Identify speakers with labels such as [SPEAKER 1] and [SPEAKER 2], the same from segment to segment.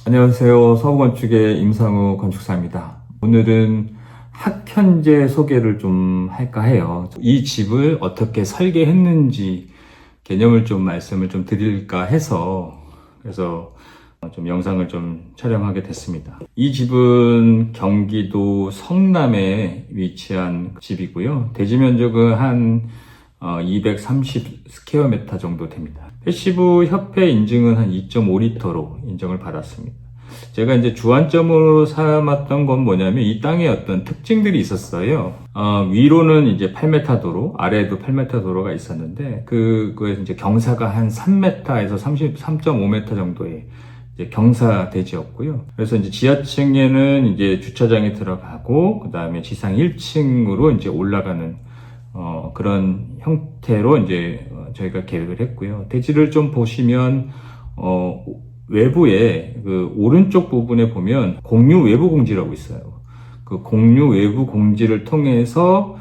[SPEAKER 1] 안녕하세요. 서부건축의 임상우 건축사입니다. 오늘은 학현제 소개를 좀 할까 해요. 이 집을 어떻게 설계했는지 개념을 좀 말씀을 좀 드릴까 해서 그래서 좀 영상을 좀 촬영하게 됐습니다. 이 집은 경기도 성남에 위치한 집이고요. 대지 면적은 한 230 스퀘어미터 정도 됩니다. 패시브 협회 인증은 한 2.5리터로 인정을 받았습니다. 제가 이제 주안점으로 삼았던 건 뭐냐면 이 땅에 어떤 특징들이 있었어요. 위로는 이제 8m 도로, 아래에도 8m 도로가 있었는데 그거에 이제 경사가 한 3m에서 33.5m 정도의 이제 경사 대지였고요. 그래서 이제 지하층에는 이제 주차장이 들어가고 그 다음에 지상 1층으로 이제 올라가는 그런 형태로 이제 저희가 계획을 했고요. 대지를 좀 보시면 외부에 그 오른쪽 부분에 보면 공유 외부 공지라고 있어요. 그 공유 외부 공지를 통해서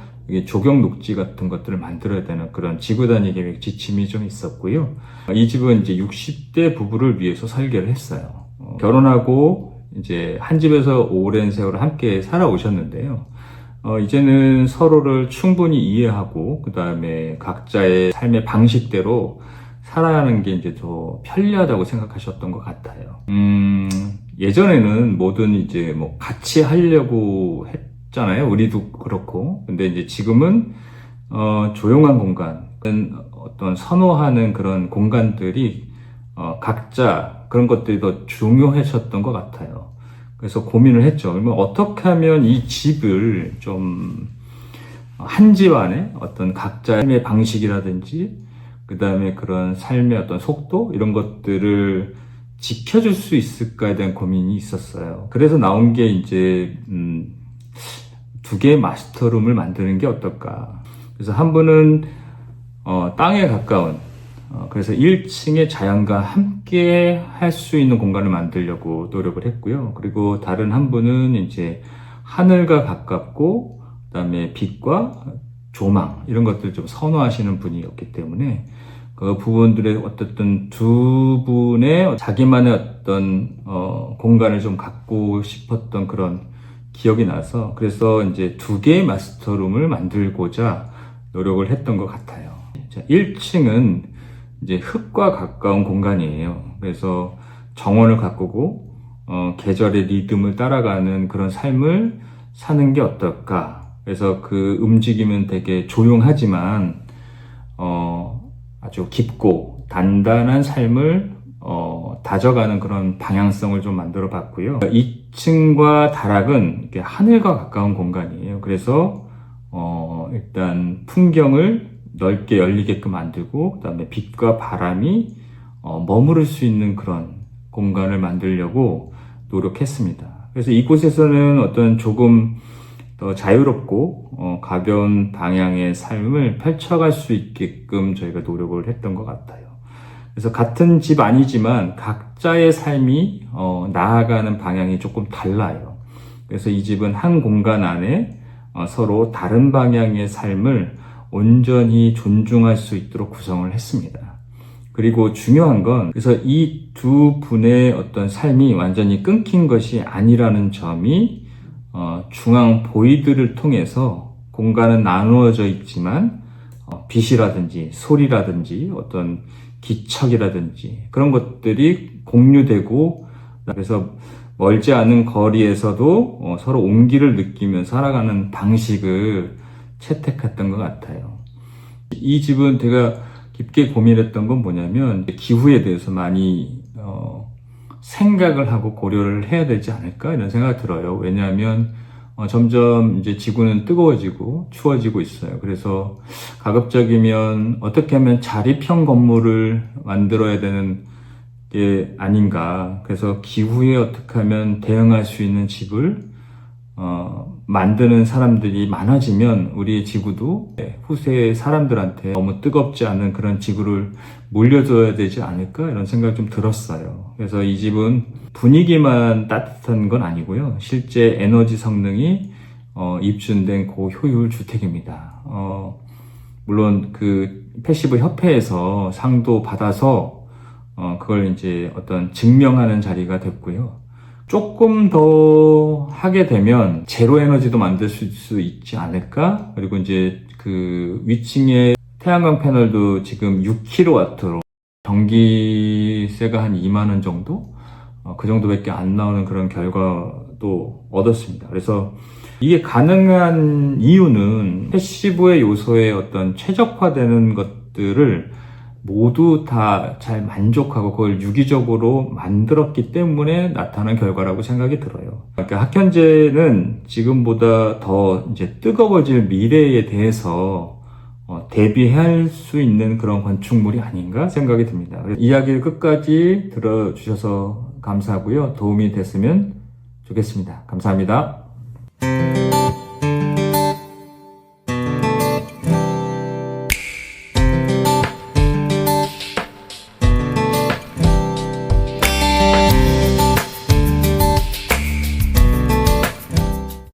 [SPEAKER 1] 조경 녹지 같은 것들을 만들어야 되는 그런 지구 단위 계획 지침이 좀 있었고요. 이 집은 이제 60대 부부를 위해서 설계를 했어요. 결혼하고 이제 한 집에서 오랜 세월을 함께 살아오셨는데요. 이제는 서로를 충분히 이해하고, 그 다음에 각자의 삶의 방식대로 살아가는 게 이제 더 편리하다고 생각하셨던 것 같아요. 예전에는 뭐든 이제 뭐 같이 하려고 했잖아요. 우리도 그렇고. 근데 이제 지금은, 조용한 공간, 어떤 선호하는 그런 공간들이, 각자 그런 것들이 더 중요하셨던 것 같아요. 그래서 고민을 했죠. 그러면 어떻게 하면 이 집을 좀 한 집 안에 어떤 각자의 삶의 방식이라든지 그 다음에 그런 삶의 어떤 속도 이런 것들을 지켜줄 수 있을까에 대한 고민이 있었어요. 그래서 나온 게 이제 두 개의 마스터룸을 만드는 게 어떨까. 그래서 한 분은 땅에 가까운 그래서 1층에 자연과 함께 할 수 있는 공간을 만들려고 노력을 했고요. 그리고 다른 한 분은 이제 하늘과 가깝고 그다음에 빛과 조망 이런 것들을 좀 선호하시는 분이었기 때문에 그 부분들의 어쨌든 두 분의 자기만의 어떤 공간을 좀 갖고 싶었던 그런 기억이 나서 그래서 이제 두 개의 마스터룸을 만들고자 노력을 했던 것 같아요. 1층은 이제 흙과 가까운 공간이에요. 그래서 정원을 가꾸고 계절의 리듬을 따라가는 그런 삶을 사는 게 어떨까. 그래서 그 움직임은 되게 조용하지만 아주 깊고 단단한 삶을 다져가는 그런 방향성을 좀 만들어 봤고요. 2층과 다락은 이렇게 하늘과 가까운 공간이에요. 그래서 일단 풍경을 넓게 열리게끔 만들고 그다음에 빛과 바람이 머무를 수 있는 그런 공간을 만들려고 노력했습니다. 그래서 이곳에서는 어떤 조금 더 자유롭고 가벼운 방향의 삶을 펼쳐갈 수 있게끔 저희가 노력을 했던 것 같아요. 그래서 같은 집 아니지만 각자의 삶이 나아가는 방향이 조금 달라요. 그래서 이 집은 한 공간 안에 서로 다른 방향의 삶을 온전히 존중할 수 있도록 구성을 했습니다. 그리고 중요한 건 그래서 이 두 분의 어떤 삶이 완전히 끊긴 것이 아니라는 점이 중앙 보이드를 통해서 공간은 나누어져 있지만 빛이라든지 소리라든지 어떤 기척이라든지 그런 것들이 공유되고 그래서 멀지 않은 거리에서도 서로 온기를 느끼면서 살아가는 방식을 채택했던 것 같아요. 이 집은 제가 깊게 고민했던 건 뭐냐면 기후에 대해서 많이 생각을 하고 고려를 해야 되지 않을까 이런 생각이 들어요. 왜냐하면 점점 이제 지구는 뜨거워지고 추워지고 있어요. 그래서 가급적이면 어떻게 하면 자립형 건물을 만들어야 되는 게 아닌가. 그래서 기후에 어떻게 하면 대응할 수 있는 집을 만드는 사람들이 많아지면 우리 지구도 후세 사람들한테 너무 뜨겁지 않은 그런 지구를 물려줘야 되지 않을까 이런 생각이 좀 들었어요. 그래서 이 집은 분위기만 따뜻한 건 아니고요. 실제 에너지 성능이 입증된 고효율 주택입니다. 물론 그 패시브 협회에서 상도 받아서 그걸 이제 어떤 증명하는 자리가 됐고요. 조금 더 하게 되면 제로 에너지도 만들 수 있지 않을까? 그리고 이제 그 위층에 태양광 패널도 지금 6kW로 전기세가 한 2만 원 정도? 그 정도밖에 안 나오는 그런 결과도 얻었습니다. 그래서 이게 가능한 이유는 패시브의 요소의 어떤 최적화되는 것들을 모두 다 잘 만족하고 그걸 유기적으로 만들었기 때문에 나타난 결과라고 생각이 들어요. 그러니까 학현제는 지금보다 더 이제 뜨거워질 미래에 대해서 대비할 수 있는 그런 건축물이 아닌가 생각이 듭니다. 이야기를 끝까지 들어주셔서 감사하고요. 도움이 됐으면 좋겠습니다. 감사합니다.